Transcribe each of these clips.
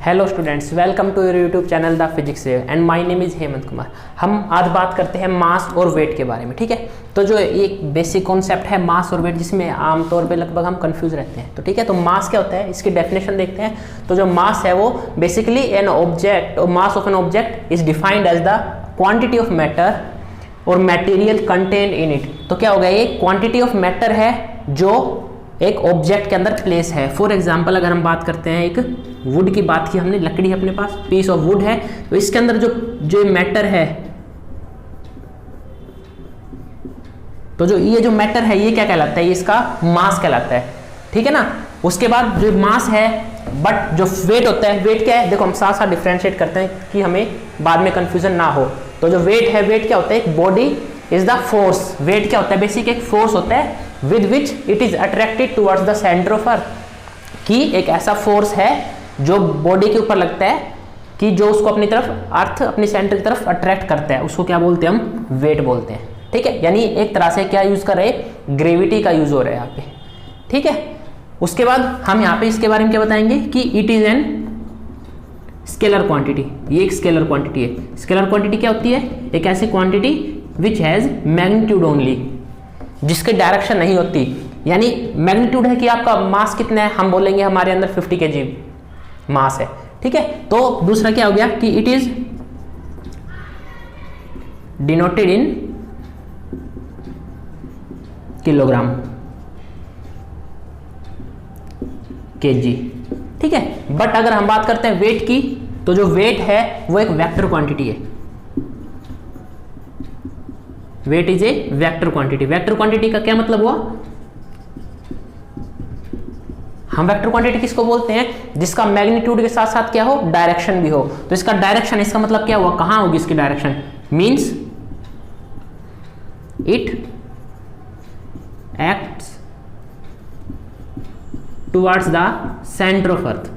Hello students, welcome to your YouTube channel the physics and my name is Hemant Kumar. हम आज बात करते हैं मास और वेट के बारे में। ठीक है, तो जो एक बेसिक कॉन्सेप्ट है मास और वेट, जिसमें आमतौर पे लगभग हम कंफ्यूज रहते हैं। तो ठीक है, तो मास क्या होता है, इसकी डेफिनेशन देखते हैं। तो जो मास है वो basically an object, mass of an object is defined as the quantity of matter और मटेरियल कंटेन इन इट। तो क्या होगा, ये क्वांटिटी ऑफ मैटर है जो एक ऑब्जेक्ट के अंदर प्लेस है। फॉर एग्जांपल अगर हम बात करते हैं, एक वुड की बात की हमने, लकड़ी अपने पास पीस ऑफ वुड है, तो इसके अंदर जो जो मैटर है, तो जो ये जो मैटर है ये क्या कहलाता है, ये इसका मास कहलाता है। ठीक है ना। उसके बाद जो मास है, बट जो वेट होता है, वेट क्या है, देखो हम साथ साथ डिफरेंशिएट करते हैं कि हमें बाद में कंफ्यूजन ना हो। तो जो वेट है, वेट क्या होता है, एक body is the force. Weight क्या होता है, बेसिक एक फोर्स होता है with which it is attracted towards the centre of earth. कि एक ऐसा फोर्स है जो बॉडी के ऊपर लगता है कि जो उसको अपनी तरफ, अर्थ अपनी सेंटर की तरफ अट्रैक्ट करता है, उसको क्या बोलते हैं, हम वेट बोलते हैं। ठीक है, यानी एक तरह से क्या यूज कर रहे हैं, ग्रेविटी का यूज हो रहा है यहाँ पे। ठीक है, उसके बाद हम यहाँ पे इसके बारे में क्या बताएंगे कि it is an scalar quantity. ये एक स्केलर क्वांटिटी है। स्केलर क्वांटिटी क्या होती है, एक ऐसी quantity which has magnitude only, जिसकी डायरेक्शन नहीं होती। यानी मैग्नीट्यूड है कि आपका मास कितना है, हम बोलेंगे हमारे अंदर 50 kg मास है। ठीक है, तो दूसरा क्या हो गया कि it is denoted in kilogram kg। ठीक है, बट अगर हम बात करते हैं वेट की, तो जो वेट है वो एक वेक्टर क्वांटिटी है। Weight is a vector quantity. Vector quantity का क्या मतलब हुआ, हम वेक्टर क्वांटिटी किसको बोलते हैं, जिसका मैग्नीट्यूड के साथ साथ क्या हो, डायरेक्शन भी हो। तो इसका डायरेक्शन, इसका मतलब क्या हुआ, कहां होगी इसकी direction, means it acts towards the centre of अर्थ।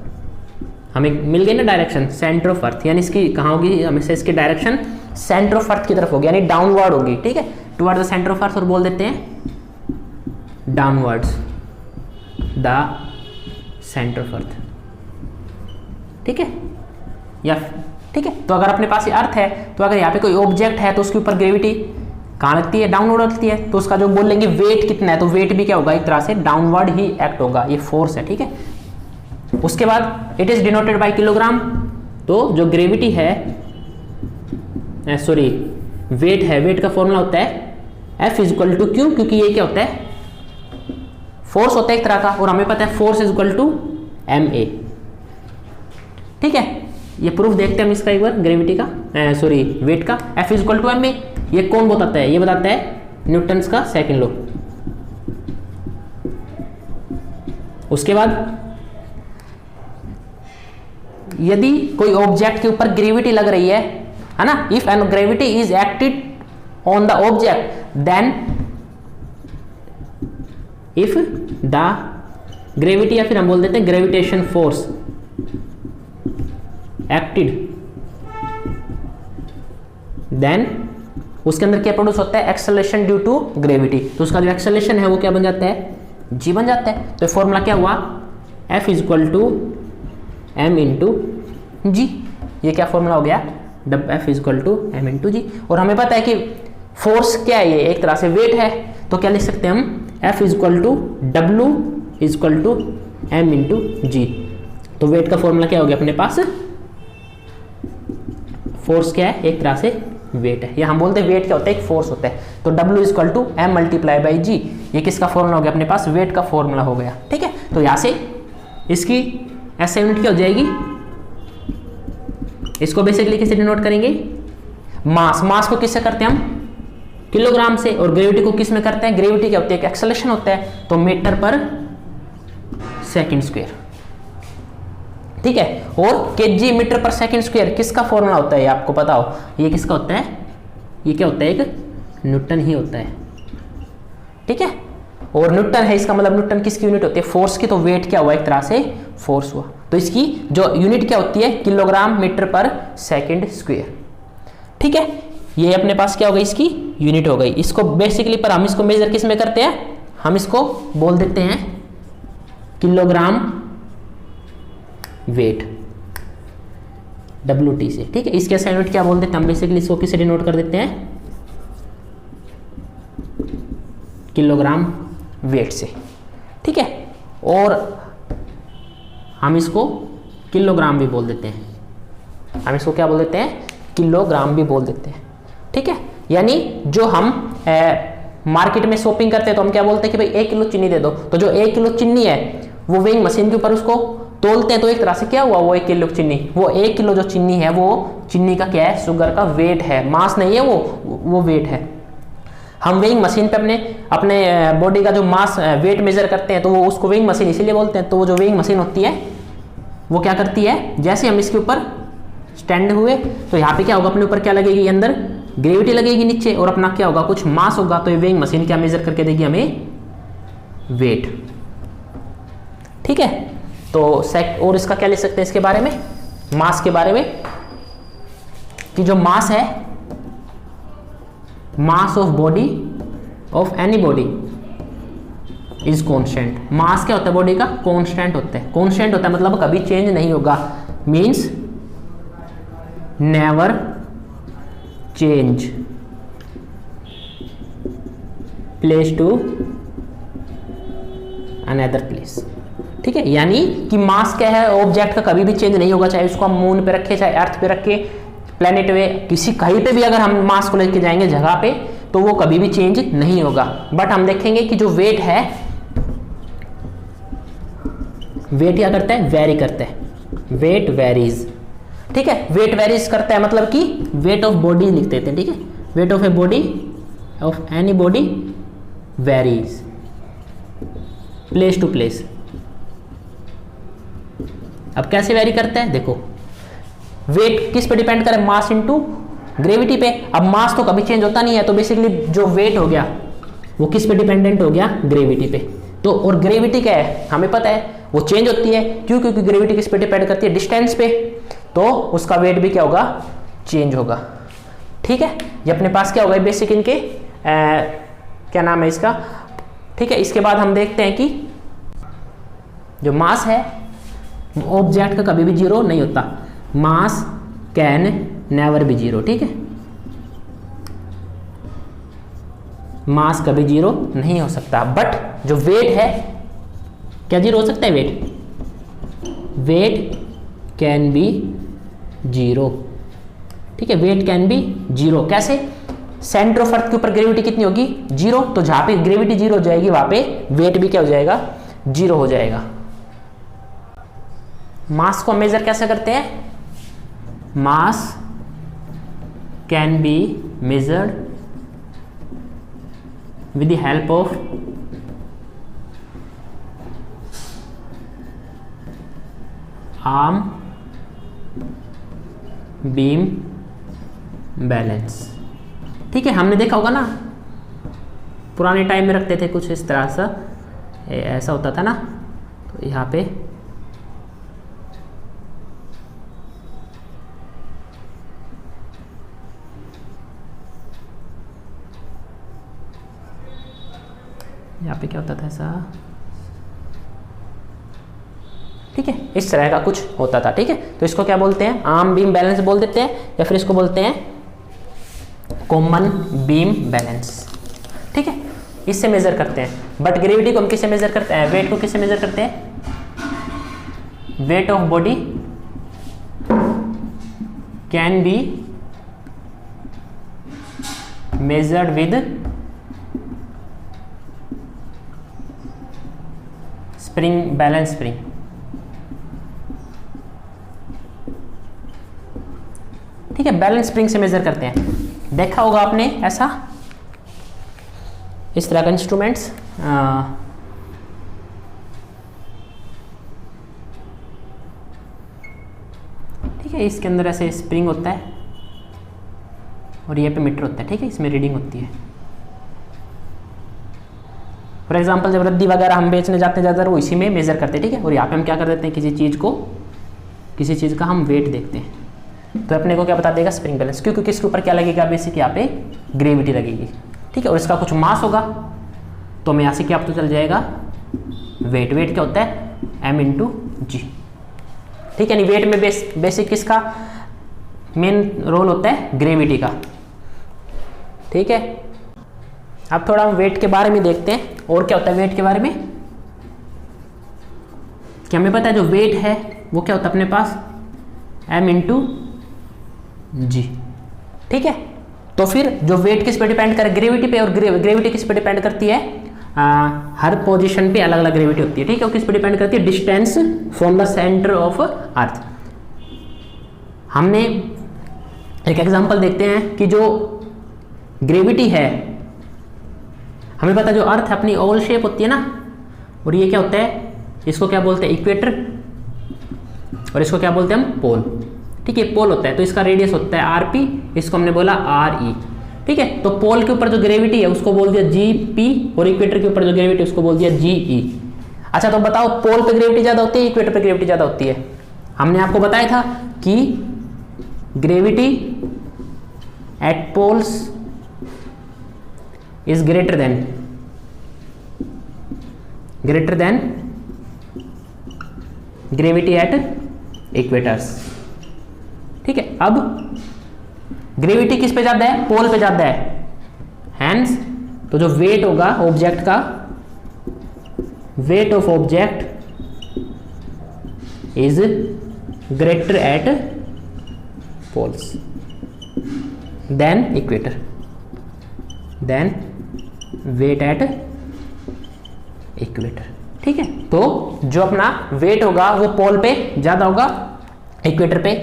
हमें मिल गई ना डायरेक्शन, सेंटर ऑफ अर्थ, यानी इसकी कहां होगी, हमेशा इसकी डायरेक्शन सेंटर ऑफ अर्थ की तरफ होगी, यानी डाउनवर्ड होगी। ठीक है, टुवर्ड्स द सेंटर ऑफ अर्थ, और बोल देते हैं downwards the centre of earth. ठीक है, या ठीक है, तो अगर अपने पास ये अर्थ है, तो अगर यहाँ पे कोई ऑब्जेक्ट है तो उसके ऊपर ग्रेविटी कहाँ लगती है, डाउनवर्ड लगती है। तो उसका जो बोलेंगे वेट कितना है, तो वेट भी क्या होगा, एक तरह से डाउनवर्ड ही एक्ट होगा, ये फोर्स है। ठीक है, उसके बाद it is denoted by kilogram. तो जो ग्रेविटी है, सॉरी वेट है, वेट का फॉर्मूला होता है F इक्वल टू क्यू, क्योंकि ये क्या होता है, फोर्स होता है एक तरह का, और हमें पता है force is equal to ma। ठीक है, ये प्रूफ देखते हैं हम इसका एक बार, ग्रेविटी का, सॉरी वेट का। F is equal to ma, ये कौन बताता है, ये बताता है न्यूटन्स का सेकंड लॉ। उसके बाद यदि कोई ऑब्जेक्ट के ऊपर ग्रेविटी लग रही है ना, if an gravity is acted on the object, then if the gravity, या फिर हम बोल देते हैं ग्रेविटेशन फोर्स एक्टेड, देन उसके अंदर क्या प्रोड्यूस होता है, एक्सेलरेशन ड्यू टू ग्रेविटी। तो उसका जो एक्सेलरेशन है वो क्या बन जाता है, जी बन जाता है। तो फॉर्मूला क्या हुआ, F is equal to m into g. ये क्या फॉर्मूला हो गया, F is equal to m into g. और हमें पता है कि फोर्स क्या है, ये एक तरह से वेट है, तो क्या लिख सकते हैं हम, F is equal to W is equal to m into g. तो वेट का फॉर्मूला क्या हो गया अपने पास, फोर्स क्या है, एक तरह से वेट है, या हम बोलते हैं वेट क्या होता है, एक फोर्स होता है। तो W is equal to m multiply by g, ये किसका फॉर्मूला हो गया अपने पास, वेट का फॉर्मूला हो गया। ठीक है, तो यहाँ से इसकी ऐसे यूनिट क्या हो जाएगी, इसको बेसिकली किससे डिनोट करेंगे, मास। मास को किससे करते हैं हम, किलोग्राम से, और ग्रेविटी को किस में करते हैं, ग्रेविटी क्या होती है, एक्सेलरेशन होता है, तो मीटर पर सेकंड स्क्वायर। ठीक है, और KG metre per second square किसका फॉर्मूला होता है, ये आपको पता हो, ये किसका होता है, ये क्या होता है, एक न्यूटन ही होता है। ठीक है, और न्यूटन है, इसका मतलब न्यूटन किसकी यूनिट होती है, फोर्स की। तो वेट क्या हुआ, एक तरह से फोर्स हुआ। तो इसकी जो यूनिट क्या होती है, kilogram metre per second square. ठीक है, ये अपने पास क्या हो गई, इसकी यूनिट हो गई। इसको बेसिकली पर हम इसको मेजर किस में करते हैं, हम इसको बोल देते हैं किलोग्राम वेट। WT से, ठीक है। इसके SI यूनिट क्या बोलते हैं, हम बेसिकली इसको किसे डिनोट कर देते हैं, किलोग्राम वेट से, ठीक है। और हम इसको किलोग्राम भी बोल देते हैं, हम इसको क्या बोल देते हैं, किलोग्राम भी बोल देते हैं, ठीक है। यानी जो हम मार्केट में शॉपिंग करते हैं तो हम क्या बोलते हैं कि भाई 1 किलो चीनी दे दो, तो जो 1 किलो चीनी है वो वेइंग मशीन के ऊपर उसको तोलते हैं, तो एक तरह से क्या हुआ, वो 1 किलो चीनी, वो 1 किलो जो चीनी है वो चीनी का क्या है, शुगर का वेट है, मास नहीं है, वो वेट है। हम वेइंग मशीन पे अपने बॉडी का जो मास वेट मेजर करते हैं तो वो उसको वेइंग मशीन इसीलिए बोलते हैं। तो वो जो वेइंग मशीन होती है वो क्या करती है, जैसे हम इसके ऊपर स्टैंड हुए तो यहाँ पे क्या होगा, अपने ऊपर क्या लगेगी, अंदर ग्रेविटी लगेगी नीचे, और अपना क्या होगा, कुछ मास होगा, तो ये वेइंग मशीन क्या मेजर करके देगी हमें, वेट, ठीक है। तो और इसका क्या ले सकते हैं इसके बारे में, मास के बारे में, कि जो मास है, mass of body of any body is constant. Mass क्या होता है बॉडी का, कांस्टेंट होता है, कांस्टेंट होता है मतलब कभी चेंज नहीं होगा, means never change place to another place, ठीक है। यानी कि मास क्या है, ऑब्जेक्ट का कभी भी चेंज नहीं होगा, चाहे उसको हम मून पे रखे, चाहे अर्थ पे रखे, प्लेनेट पे, किसी कहीं पे भी अगर हम मास को लेके जाएंगे जगह पे तो वो कभी भी चेंज नहीं होगा। बट हम देखेंगे कि जो वेट है, वेट क्या करता है, वेरी करता है, वेट वेरीज, ठीक है। वेट वेरीज करता है मतलब कि वेट ऑफ बॉडी लिख देते हैं, ठीक है। Weight of a body of any body varies place to place. अब कैसे वेरी करता है, देखो वेट किस पे डिपेंड करे, मास इनटू ग्रेविटी पे। अब मास तो कभी चेंज होता नहीं है, तो बेसिकली जो वेट हो गया वो किस पे डिपेंडेंट हो गया, ग्रेविटी पे। तो और ग्रेविटी क्या है हमें पता है, वो चेंज होती है, क्यों, क्योंकि ग्रेविटी किस पे डिपेंड करती है, डिस्टेंस पे, तो उसका वेट भी क्या होगा, चेंज होगा, ठीक है। ये अपने पास क्या होगा, बेसिक इनके क्या नाम है इसका, ठीक है। इसके बाद हम देखते हैं कि जो मास है ऑब्जेक्ट का कभी भी जीरो नहीं होता, मास कैन नेवर बी जीरो, ठीक है। मास कभी जीरो नहीं हो सकता, बट जो वेट है क्या जीरो हो सकता है, वेट कैन बी जीरो, ठीक है। वेट कैन बी जीरो कैसे, सेंटर ऑफ अर्थ के ऊपर ग्रेविटी कितनी होगी, जीरो, तो जहां पे ग्रेविटी जीरो हो जाएगी वहां पे वेट भी क्या हो जाएगा, जीरो हो जाएगा। मास को मेजर कैसे करते हैं, मास can be measured with the help of arm beam balance, ठीक है। हमने देखा होगा ना, पुराने टाइम में रखते थे कुछ इस तरह से, ऐसा होता था ना, तो यहाँ पे क्या होता था ऐसा, ठीक है, इस तरह का कुछ होता था, ठीक है। तो इसको क्या बोलते हैं, आर्म बीम बैलेंस बोल देते हैं, या फिर इसको बोलते हैं कॉमन बीम बैलेंस, ठीक है। इससे मेजर करते हैं, बट ग्रेविटी को हम किससे मेजर करते हैं, वेट को किससे मेजर करते हैं, weight of body can be measured with spring, balance spring, ठीक है। बैलेंस स्प्रिंग से मेजर करते हैं, देखा होगा आपने ऐसा, इस तरह का इंस्ट्रूमेंट्स, ठीक है। इसके अंदर ऐसे स्प्रिंग होता है और ये पे मीटर होता है, ठीक है, इसमें रीडिंग होती है। फॉर एग्जाम्पल जब रद्दी वगैरह हम बेचने जाते हैं ज़्यादातर वो इसी में मेजर करते हैं, ठीक है। और यहाँ पे हम क्या कर देते हैं, किसी चीज़ का हम वेट देखते हैं, तो अपने को क्या बता देगा, स्प्रिंग बैलेंस, क्योंकि किसके ऊपर क्या लगेगा, बेसिक यहाँ पे ग्रेविटी लगेगी, ठीक है। और इसका कुछ मास होगा, तो हमें यहाँ से क्या पता चल जाएगा, वेट क्या होता है, m × g, ठीक है। यानी वेट में बेसिक किसका, मेन रोल होता है ग्रेविटी का। ठीक है, अब थोड़ा हम वेट के बारे में देखते हैं और क्या होता है वेट के बारे में। कि हमें पता है जो वेट है वो क्या होता है अपने पास m इंटू जी। ठीक है, तो फिर जो वेट किस पे डिपेंड करे, ग्रेविटी पे, और ग्रेविटी किस पे डिपेंड करती है, हर पोजीशन पे अलग अलग ग्रेविटी होती है। ठीक है, वो किस पे डिपेंड करती है, distance from the centre of अर्थ। हमने एक एग्जांपल देखते हैं कि जो ग्रेविटी है, हमें पता है जो अर्थ अपनी ओवल शेप होती है ना, और ये क्या होता है, इसको क्या बोलते हैं इक्वेटर, और इसको क्या बोलते हैं हम पोल। ठीक है, पोल होता है तो इसका रेडियस होता है आरपी, इसको हमने बोला आर ई। ठीक है, तो पोल के ऊपर जो ग्रेविटी है उसको बोल दिया जी पी, और इक्वेटर के ऊपर जो ग्रेविटी उसको बोल दिया जी ई। अच्छा, तो बताओ पोल पे ग्रेविटी ज्यादा होती है, इक्वेटर पे ग्रेविटी ज्यादा होती है? हमने आपको बताया था कि gravity at poles is greater than gravity at equators. ठीक है, अब ग्रेविटी किस पे ज्यादा है, पोल पे ज्यादा है, हैंस तो जो वेट होगा ऑब्जेक्ट का, weight of object is greater at poles than equator, then weight at equator. ठीक है, तो जो अपना वेट होगा वो पोल पे ज्यादा होगा, इक्वेटर पे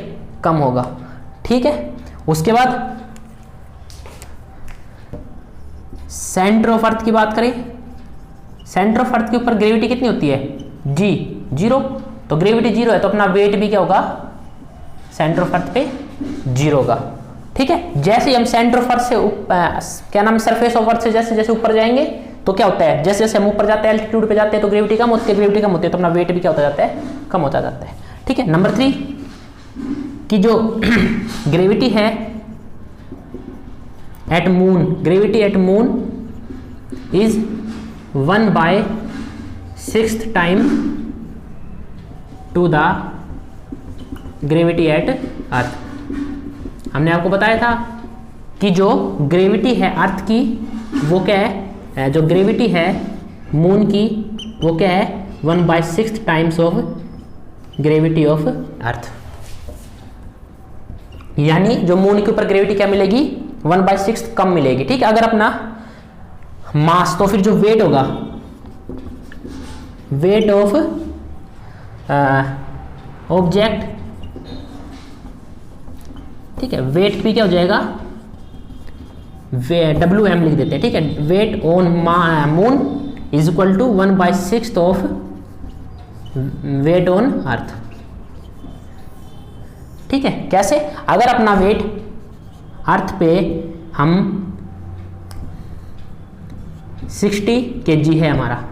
कम होगा। ठीक है, उसके बाद सेंटर ऑफ अर्थ की बात करें, सेंटर ऑफ अर्थ के ऊपर ग्रेविटी कितनी होती है, जी, जीरो। तो ग्रेविटी जीरो है तो अपना वेट भी क्या होगा, सेंटर ऑफ अर्थ पे जीरो होगा। ठीक है, जैसे ही हम सेंटर ऑफ अर्थ से क्या नाम, सरफेस ऑफ अर्थ से जैसे जैसे ऊपर जाएंगे तो क्या होता है, जैसे जैसे हम ऊपर जाते हैं एल्टीट्यूड पे जाते हैं तो ग्रेविटी कम होती है, ग्रेविटी कम होती है तो अपना वेट भी क्या होता जाता है, कम होता जाता है। ठीक है, नंबर 3 कि जो ग्रेविटी है at moon, gravity at moon is 1/6 time to the gravity at earth. हमने आपको बताया था कि जो ग्रेविटी है अर्थ की वो क्या है, जो ग्रेविटी है मून की वो क्या है, 1/6 times of gravity of earth. यानी जो मून के ऊपर ग्रेविटी क्या मिलेगी, 1/6 कम मिलेगी। ठीक है, अगर अपना मास तो फिर जो वेट होगा, वेट ऑफ ऑब्जेक्ट, ठीक है, वेट भी क्या हो जाएगा, WM लिख देते हैं। ठीक है, weight on moon is equal to 1/6 of weight on earth. ठीक है, कैसे, अगर अपना वेट अर्थ पे हम 60 kg है हमारा,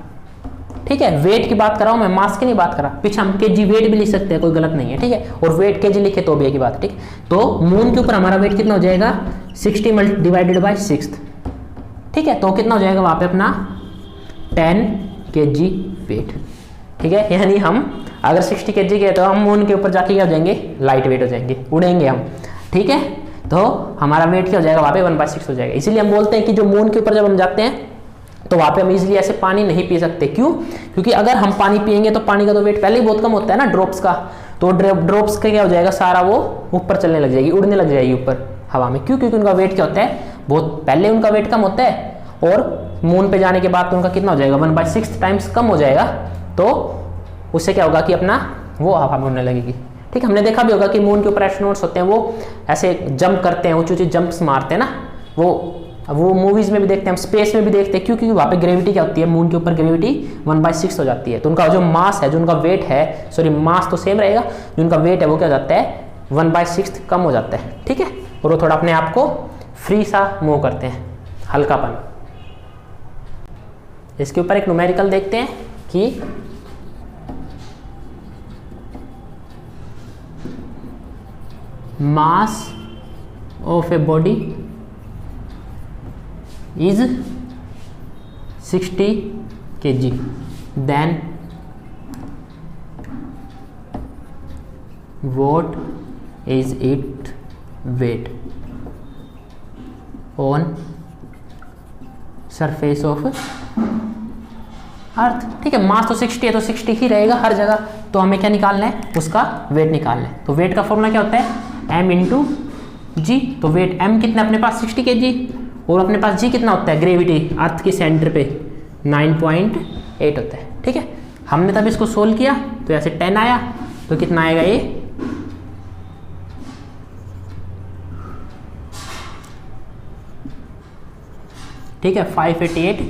ठीक है, वेट की बात कर रहा हूं मैं, मास की नहीं बात कर रहा, पीछे हम kg वेट भी लिख सकते हैं, कोई गलत नहीं है। ठीक है, और वेट kg लिखे तो भी एक ही बात है। ठीक, तो मून के ऊपर हमारा वेट कितना हो जाएगा, 60 डिवाइडेड बाय 6। ठीक है, तो कितना हो जाएगा वहां पे अपना 10 kg वेट। ठीक है, यानी हम अगर 60 kg के तो हम मून के ऊपर जाके क्या हो जाएंगे, लाइट वेट हो जाएंगे, उड़ेंगे हम। ठीक है, तो हमारा वेट क्या हो जाएगा वहां पे, 1/6 हो जाएगा। इसीलिए हम बोलते हैं कि जो मून के ऊपर जब हम जाते हैं तो वहां पे हम इजीली ऐसे पानी नहीं पी सकते। क्यों? क्योंकि अगर हम पानी पिएंगे तो पानी का तो वेट पहले ही बहुत कम होता है ना ड्रॉप्स का, तो ड्रॉप्स का क्या हो जाएगा, सारा वो ऊपर चलने लग जाएगी, उड़ने लग जाएगी ऊपर हवा में। क्यों? क्योंकि उनका वेट क्या होता है, बहुत पहले उनका वेट कम होता है, और मून पे जाने के बाद तो उनका कितना हो जाएगा, 1/6 टाइम्स कम हो जाएगा। तो उससे क्या होगा कि अपना वो हवा में उड़ने लगेगी। ठीक, हमने देखा भी होगा कि मून के ऊपर एस्ट्रोनॉट्स होते हैं, वो ऐसे जंप करते हैं, ऊंची ऊंची जंप्स मारते हैं ना, वो मूवीज में भी देखते हैं, हम स्पेस में भी देखते हैं। क्योंकि वहाँ पे ग्रेविटी क्या होती है, मून के ऊपर ग्रेविटी 1/6 हो जाती है, तो उनका जो मास है, जो उनका वेट है, सॉरी मास तो सेम रहेगा, जो उनका वेट है वो क्या हो जाता है, 1/6 कम हो जाता है। ठीक है, और वो थोड़ा अपने आप को फ्री सा मूव करते हैं, हल्कापन। इसके ऊपर एक न्यूमेरिकल देखते हैं कि mass of a body is 60 kg, then what is its weight on surface of earth. ठीक है, मास तो 60 है तो 60 ही रहेगा हर जगह, तो हमें क्या निकालना है, उसका वेट निकालना है। तो वेट का फॉर्मूला क्या होता है, m इंटू जी। तो वेट m कितना अपने पास 60 kg, और अपने पास g कितना होता है, ग्रेविटी अर्थ के सेंटर पे 9.8 होता है। ठीक है, हमने तब इसको सोल्व किया तो ऐसे 10 आया, तो कितना आएगा ये, ठीक है 588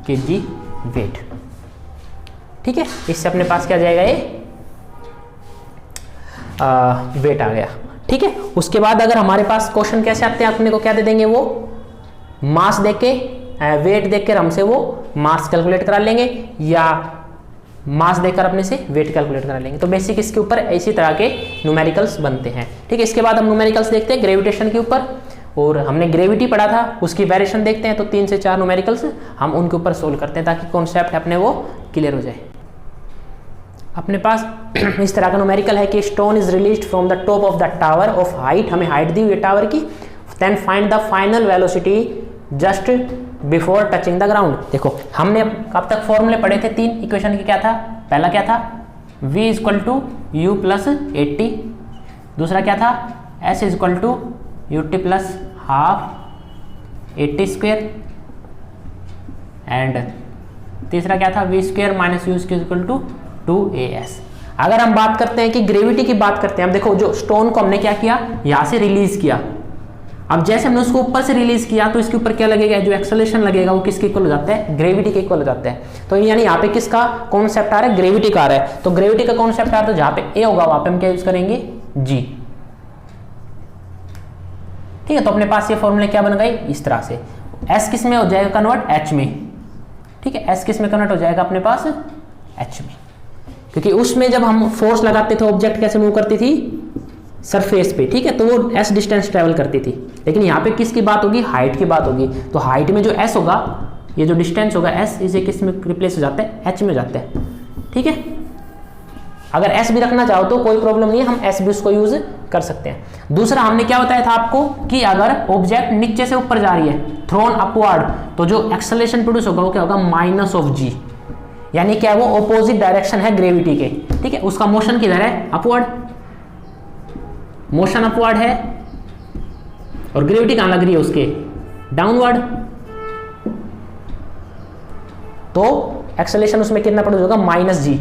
kg वेट। ठीक है, इससे अपने पास क्या जाएगा, ये वेट आ गया। ठीक है, उसके बाद अगर हमारे पास क्वेश्चन कैसे आते हैं, अपने को क्या दे देंगे, वो मास देख के वेट देखकर हमसे वो मास कैलकुलेट करा लेंगे, या मास देखकर अपने से वेट कैलकुलेट करा लेंगे। तो बेसिक इसके ऊपर इसी तरह के न्यूमेरिकल्स बनते हैं। ठीक है, इसके बाद हम न्यूमेरिकल्स देखते हैं ग्रेविटेशन के ऊपर, और हमने ग्रेविटी पढ़ा था, उसकी वेरिएशन देखते हैं। तो 3 से 4 न्यूमेरिकल्स हम उनके ऊपर सोल्व करते हैं, ताकि कॉन्सेप्ट अपने वो क्लियर हो जाए। अपने पास इस तरह का न्यूमेरिकल है कि stone is released from the top of the tower of height, हमें हाइट दी हुई है टावर की, then find the final velocity just before touching the ground. देखो हमने अब तक फॉर्मूले पढ़े थे 3 इक्वेशन की, क्या था, पहला क्या था, v equal to u plus 80, दूसरा क्या था, s equal to u t plus half 80 square, and तीसरा क्या था, v square minus u square equal to 2as। अगर हम बात करते हैं कि ग्रेविटी की बात करते हैं, अब देखो जो स्टोन को हमने क्या किया, यहां से रिलीज किया, अब जैसे हमने उसको ऊपर से रिलीज किया तो इसके ऊपर क्या लगेगा, जो एक्सेलरेशन लगेगा वो किसके इक्वल हो जाता है, ग्रेविटी के इक्वल हो जाता है। तो यानी यहाँ पे किसका कॉन्सेप्ट आ रहा है, ग्रेविटी का आ रहा है। तो ग्रेविटी का कॉन्सेप्ट आ रहा है, तो जहां पे ए होगा वहां पे हम क्या यूज करेंगे, जी। ठीक है, तो अपने पास ये फॉर्मूले क्या बन गए इस तरह से, एस किस में हो जाएगा कन्वर्ट, एच में। ठीक है, एस किस में कन्वर्ट हो जाएगा अपने पास, एच में, क्योंकि उसमें जब हम फोर्स लगाते थे ऑब्जेक्ट कैसे मूव करती थी, सरफेस पे। ठीक है, तो वो एस डिस्टेंस ट्रेवल करती थी, लेकिन यहाँ पे किसकी बात होगी, हाइट की बात होगी। तो हाइट में जो एस होगा, ये जो डिस्टेंस होगा एस, इसे किस में रिप्लेस हो जाता है, एच में जाता है। ठीक है, अगर एस भी रखना चाहो तो कोई प्रॉब्लम नहीं है, हम एस भी उसको यूज कर सकते हैं। दूसरा हमने क्या बताया था आपको कि अगर ऑब्जेक्ट नीचे से ऊपर जा रही है, थ्रोन अपवर्ड, तो जो एक्सेलरेशन प्रोड्यूस होगा वो क्या होगा, माइनस ऑफ जी, यानी क्या है, वो ऑपोजिट डायरेक्शन है ग्रेविटी के। ठीक है, उसका मोशन किधर है, अपवर्ड, मोशन अपवर्ड है, और ग्रेविटी कहां लग रही है उसके, डाउनवर्ड। तो एक्सेलरेशन उसमें कितना प्रोड्यूस होगा, माइनस जी।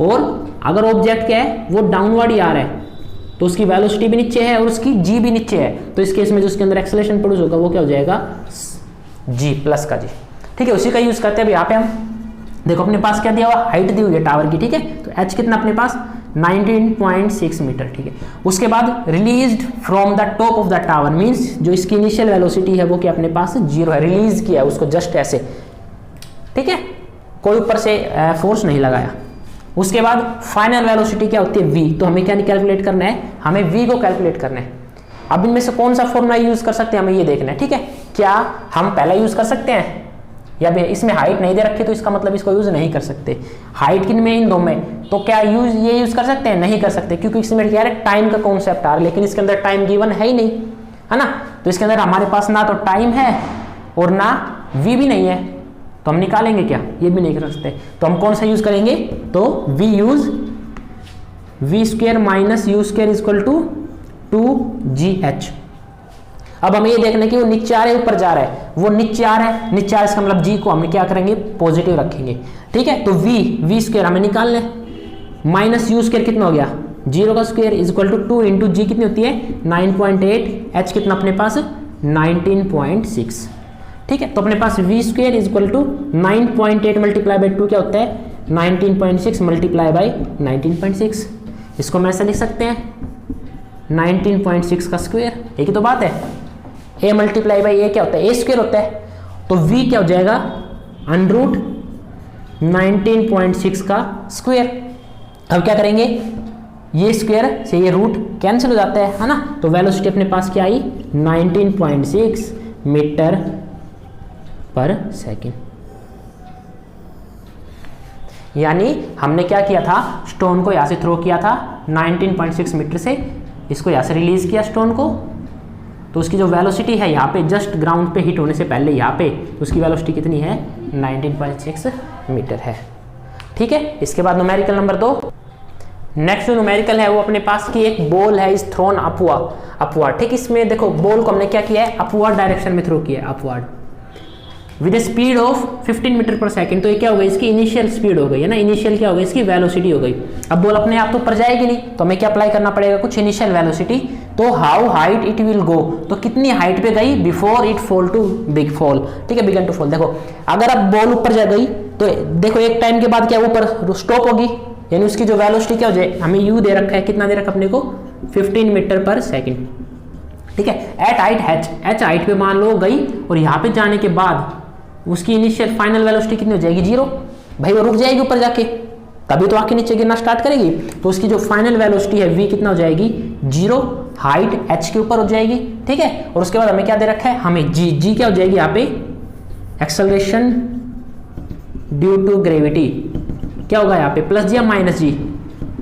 और अगर ऑब्जेक्ट क्या है, वो डाउनवर्ड ही आ रहा है, तो उसकी वेलोसिटी भी नीचे है और उसकी जी भी नीचे है, तो इस केस में जो उसके अंदर एक्सेलरेशन प्रोड्यूस होगा वो क्या हो जाएगा, जी प्लस का जी। ठीक है, उसी का यूज करते हैं। अब यहाँ पे हम देखो अपने पास क्या दिया हुआ, हाइट दी हुई है टावर की। ठीक है, तो एच कितना अपने पास 19.6 मीटर। ठीक है, उसके बाद released from the top of the tower, means जो इसकी इनिशियल वेलोसिटी है वो क्या अपने पास 0 है, रिलीज किया है उसको जस्ट ऐसे। ठीक है, कोई ऊपर से फोर्स नहीं लगाया। उसके बाद फाइनल वेलोसिटी क्या होती है, v। तो हमें क्या कैलकुलेट करना है, हमें v को कैलकुलेट करना है। अब इनमें से कौन सा फॉर्मूला यूज कर सकते हैं, हमें ये देखना है। ठीक है, क्या हम पहला यूज कर सकते हैं, या इसमें हाइट नहीं दे रखी तो इसका मतलब इसको यूज नहीं कर सकते। हाइट किन में, इन दो में, तो क्या ये यूज कर सकते हैं, नहीं कर सकते, क्योंकि इसमें क्या है, टाइम का कॉन्सेप्ट आ रहा है, लेकिन इसके अंदर टाइम गिवन है ही नहीं, है ना। तो इसके अंदर हमारे पास ना तो टाइम है और ना v भी नहीं है, तो हम निकालेंगे क्या, ये भी नहीं कर सकते। तो हम कौन सा यूज करेंगे, तो v use v square minus u square equal to 2gh। अब हमें ये देखना है कि वो नीचे आ रहा है ऊपर जा रहा है, वो नीचे आ रहा है, नीचे आ रहा है, इसका मतलब जी को हमने क्या करेंगे, पॉजिटिव रखेंगे। ठीक है, तो v स्क्वायर हमें निकालना है, माइनस यू स्क्वायर कितना हो गया, 0 का square is equal to 2 into g कितनी होती है 9.8, एच कितना अपने पास 19.6। ठीक है, तो अपने पास v square is equal to 9.8 multiply by 2 क्या होता है 19.6 मल्टीप्लाई बाई 19.6। इसको हम ऐसा लिख सकते हैं 19.6 का स्क्वायर, एक ही तो बात है। a मल्टीप्लाई बाई ए क्या होता है, a स्क्वायर होता है, तो v क्या हो जाएगा अंडर 19.6 का स्क्वायर। अब क्या करेंगे, ये स्क्वायर से ये रूट कैंसिल हो जाता है ना, तो वेलोसिटी अपने पास क्या आई 19.6 मीटर पर सेकेंड। यानी हमने क्या किया था, स्टोन को यहाँ से थ्रो किया था 19.6 मीटर से इसको यहाँ से रिलीज़ किया स्टोन को, तो उसकी जो वेलोसिटी है यहाँ पे जस्ट ग्राउंड पे हिट होने से पहले यहाँ पे, तो उसकी वेलोसिटी कितनी है 19.6 मीटर है। ठीक है, इसके बाद न्यूमेरिकल नंबर 2। नेक्स्ट जो न्यूमेरिकल है वो अपने पास की एक बॉल है इज थ्रोन अपवर्ड। ठीक, इसमें देखो बॉल को हमने क्या किया है, अपवर्ड डायरेक्शन में थ्रो किया है, upward with speed of 15 meter per second. तो ये क्या हो गई, इसकी इनिशियल स्पीड हो गई है ना, इनिशियल क्या हो गई, इसकी वेलोसिटी हो गई। अब बॉल अपने आप तो ऊपर जाएगी नहीं, तो हमें क्या अप्लाई करना पड़ेगा, कुछ इनिशियल वेलोसिटी। तो how height it will go, तो कितनी हाइट पे गई before it fall to big fall. ठीक है, बिगन टू फॉल। देखो अगर अब बॉल ऊपर जा गई तो देखो एक टाइम के बाद क्या ऊपर स्टॉप होगी, यानी उसकी जो वेलोसिटी क्या हो जाए, हमें यू दे रखा है, कितना दे रखा अपने को 15 मीटर पर सेकंड। ठीक है, एट हाइट एच हाइट पे मान लो गई, और यहाँ पे जाने के बाद उसकी इनिशियल फाइनल वेलोसिटी कितनी हो जाएगी 0। भाई वो रुक जाएगी ऊपर जाके, तभी तो आके नीचे गिरना स्टार्ट करेगी। तो उसकी जो फाइनल वेलोसिटी है v कितना हो जाएगी 0, हाइट h के ऊपर हो जाएगी। ठीक है, और उसके बाद हमें क्या दे रखा है, हमें g क्या हो जाएगी यहाँ पे, एक्सेलरेशन ड्यू टू ग्रेविटी क्या होगा यहाँ पे, प्लस जी या माइनस जी,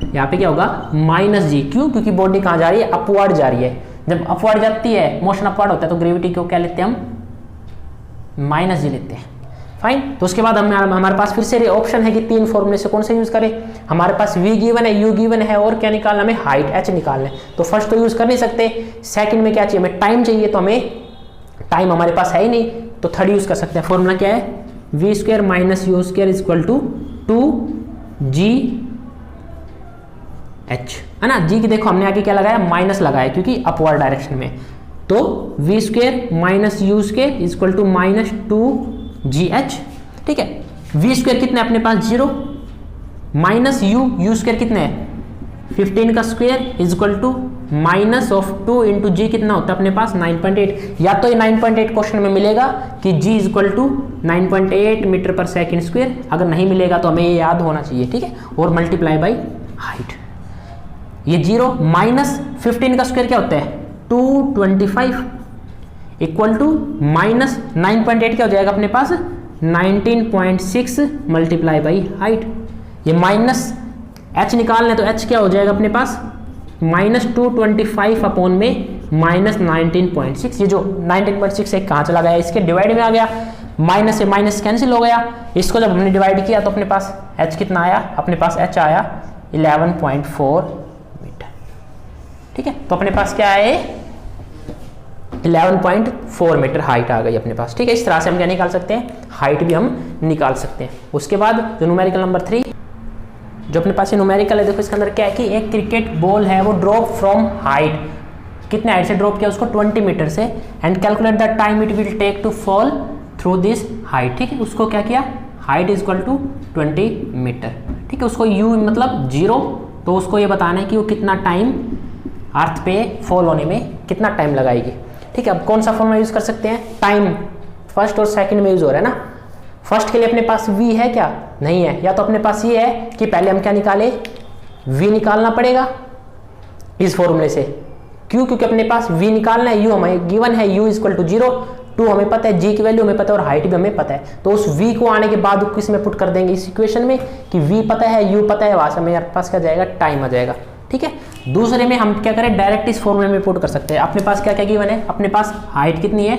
यहाँ पे क्या होगा माइनस जी। क्यों, क्योंकि बॉडी कहाँ जा रही है, अपवर्ड जा रही है। जब अपवर्ड जाती है, मोशन अपवर्ड होता है, तो ग्रेविटी को क्या लेते हैं हम, माइनस जी लेते हैं। फाइन, तो उसके बाद हमारे पास फिर से ऑप्शन है कि 3 फॉर्मूले से कौन से यूज करें। हमारे पास v गिवन है, u गिवन है, और क्या निकालना हमें, हाइट h निकालना है। तो फर्स्ट तो यूज कर नहीं सकते, सेकंड में क्या चाहिए हमें, टाइम चाहिए, तो हमें टाइम हमारे पास है ही नहीं, तो थर्ड यूज कर सकते हैं। फॉर्मूला क्या है, v square minus u square is equal to 2g h, है ना। g की देखो हमने आगे क्या लगाया, माइनस लगाया, क्योंकि अपवर्ड डायरेक्शन में। तो v square minus u square is equal to minus 2gh। ठीक है, v स्क्वायर कितना है अपने पास 0, माइनस यू स्क्वायर कितने है 15 का square is equal to minus of 2 into g कितना होता है अपने पास 9.8। या तो ये 9.8 क्वेश्चन में मिलेगा कि g is equal to 9.8 meter per second square, अगर नहीं मिलेगा तो हमें ये याद होना चाहिए। ठीक है, और मल्टीप्लाई बाई हाइट, ये 0 माइनस 15 का स्क्वायर क्या होता है 225 इक्वल टू माइनस 9.8 क्या हो जाएगा अपने पास 19.6 मल्टीप्लाई बाई हाइट। ये माइनस h निकालना है, तो h क्या हो जाएगा अपने पास माइनस 225 अपॉन में माइनस 19.6। ये जो 19.6 है कहाँ चला गया, इसके डिवाइड में आ गया, माइनस से माइनस कैंसिल हो गया। इसको जब हमने डिवाइड किया तो अपने पास h कितना आया, अपने पास h आया 11.4 मीटर। ठीक है, तो अपने पास क्या है 11.4 मीटर हाइट आ गई अपने पास। ठीक है, इस तरह से हम क्या निकाल सकते हैं, हाइट भी हम निकाल सकते हैं। उसके बाद जो न्यूमेरिकल नंबर 3 जो अपने पास ये न्यूमेरिकल है, देखो इसके अंदर क्या है कि एक क्रिकेट बॉल है, वो ड्रॉप फ्रॉम हाइट, कितने हाइट से ड्रॉप किया उसको 20 मीटर से, and calculate the time it will take to fall through this height. ठीक है, उसको क्या किया, height is equal to 20 meter. ठीक है, उसको u मतलब 0, तो उसको ये बताना है कि वो कितना टाइम अर्थ पे फॉल होने में कितना टाइम लगाएगी। ठीक है, अब कौन सा फॉर्मूला यूज कर सकते हैं, टाइम फर्स्ट और सेकंड में यूज हो रहा है ना। फर्स्ट के लिए अपने पास v है क्या, नहीं है, या तो अपने पास ये है कि पहले हम क्या निकाले, v निकालना पड़ेगा इस फॉर्मूले से। क्यों, क्योंकि अपने पास v निकालना है, u हमें गिवन है, u इक्वल टू 0, 2 हमें पता है, g की वैल्यू हमें पता है, और हाइट भी हमें पता है। तो उस v को आने के बाद किस में पुट कर देंगे, इस इक्वेशन में, कि v पता है, u पता है, वहां से हमें पास क्या जाएगा, टाइम आ जाएगा। ठीक है, दूसरे में हम क्या करें, डायरेक्ट इस फॉर्मूले में पुट कर सकते हैं। अपने पास क्या क्या गिवन है, अपने पास हाइट कितनी है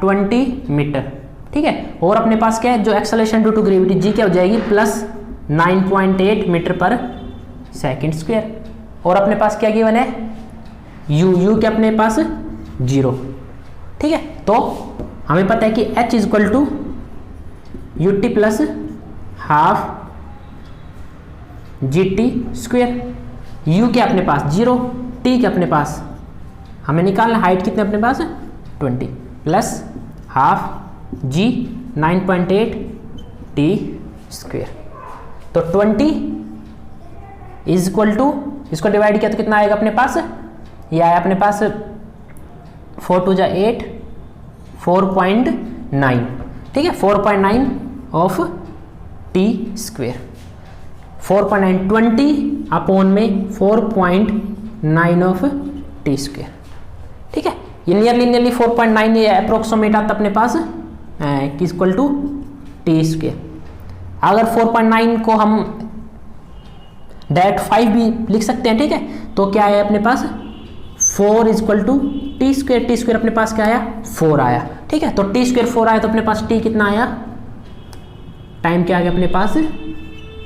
20 मीटर। ठीक है, और अपने पास क्या है, जो acceleration due to gravity g क्या हो जाएगी plus 9.8 meter per second square, और अपने पास क्या गिवन है u क्या अपने पास 0। ठीक है, तो हमें पता है कि h is equal to ut plus half gt square, u क्या अपने पास 0, t क्या अपने पास, हमें निकालना हाइट कितने अपने पास 20 plus half g 9.8 t square. तो 20 इज इक्वल टू, इसको डिवाइड किया तो कितना आएगा अपने पास, ये आया अपने पास 4 2 जा 8 4.9। ठीक है, 4.9 ऑफ t स्क्वायर, 4.9 20 अपॉन में 4.9 ऑफ t स्क्वायर। ठीक है, ये नियरली 4.9 ये अप्रोक्सीमेट आता अपने पास इक्वल टू टी स्क्वायर। अगर 4.9 को हम डायरेक्ट 5 भी लिख सकते हैं, ठीक है। तो क्या है अपने पास 4 इक्वल टू टी स्क्वायर अपने पास क्या आया 4 आया, ठीक है। तो टी स्क्वायर 4 आया तो अपने पास टी कितना आया, टाइम क्या आ गया अपने पास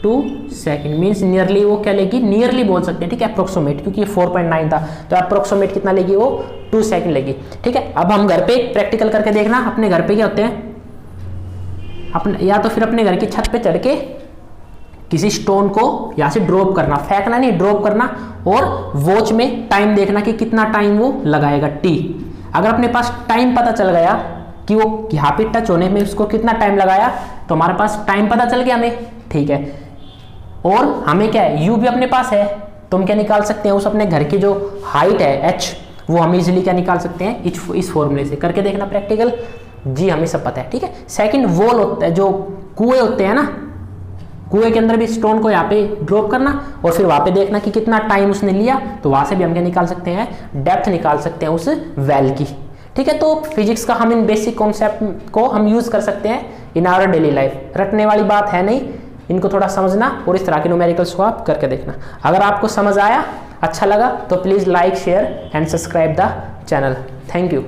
2 सेकेंड, मीन्स नियरली वो क्या लेगी, नियरली बोल सकते हैं, ठीक है, अप्रोक्सीमेट, क्योंकि ये 4.9 था तो अप्रोक्सीमेट कितना लेगी वो 2 सेकेंड लेगी, ठीक है। अब हम घर पे प्रैक्टिकल करके देखना, अपने घर पे क्या होते हैं, अपने या तो फिर अपने घर की छत पे चढ़ के किसी स्टोन को यहाँ से ड्रॉप करना, फेंकना नहीं, ड्रॉप करना, और वॉच में टाइम देखना कि कितना टाइम वो लगाएगा टी। अगर अपने पास टाइम पता चल गया कि वो यहाँ पे टच होने में उसको कितना टाइम लगाया, तो हमारे पास टाइम पता चल गया हमें, ठीक है। और हमें क्या है, यू भी अपने पास है, तो हम क्या निकाल सकते हैं, उस अपने घर की जो हाइट है एच, वो हम इजिली क्या निकाल सकते हैं इस फॉर्मूले से। करके देखना प्रैक्टिकल, जी हमें सब पता है, ठीक है। सेकंड वॉल होता है, जो कुएं होते हैं ना, कुएं के अंदर भी स्टोन को यहाँ पे ड्रॉप करना और फिर वहां पे देखना कि कितना टाइम उसने लिया, तो वहां से भी हम क्या निकाल सकते हैं, डेप्थ निकाल सकते हैं उस वेल की, ठीक है। तो फिजिक्स का हम इन बेसिक कॉन्सेप्ट को हम यूज कर सकते हैं इन आवर डेली लाइफ, रटने वाली बात है नहीं, इनको थोड़ा समझना और इस तरह के न्यूमेरिकल्स को आप करके देखना। अगर आपको समझ आया, अच्छा लगा, तो please like share and subscribe the channel. Thank you.